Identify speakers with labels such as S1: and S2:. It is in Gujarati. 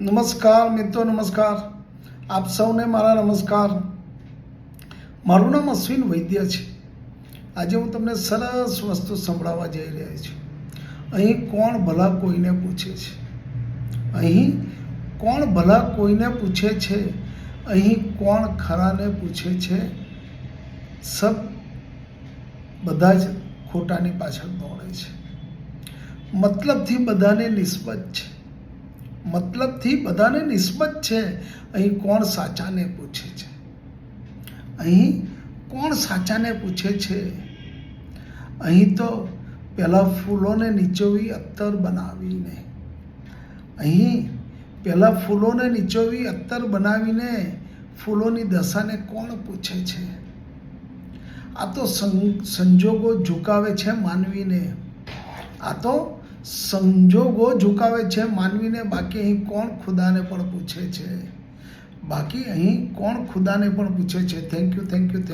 S1: નમસ્કાર મિત્રો, નમસ્કાર. આપ સૌને મારા નમસ્કાર. મારું નામ અશ્વિન વૈદ્ય છે. આજે હું તમને સરસ વસ્તુ સંભળાવવા જઈ રહ્યો છું. અહીં કોણ ભલા કોઈને પૂછે છે? અહીં કોણ ભલા કોઈને પૂછે છે? અહીં કોણ ખરાને પૂછે છે? સબ બધા જ ખોટાની પાછળ દોડે છે. મતલબથી બધાને નિસ્બત છે. મતલબથી બધાને નિસ્બત છે. અહીં કોણ સાચાને પૂછે છે? અહીં કોણ સાચાને પૂછે છે? અહીં તો પહેલાં ફૂલોને નીચોવી અત્તર બનાવીને, અહીં પહેલાં ફૂલોને નીચોવી અત્તર બનાવીને ફૂલોની દશાને કોણ પૂછે છે? આ તો સંજોગો ઝુકાવે છે માનવીને. આ તો સંજોગો ઝુકાવે છે માનવીને. બાકી અહીં કોણ ખુદાને પણ પૂછે છે? બાકી અહીં કોણ ખુદાને પણ પૂછે છે? Thank you.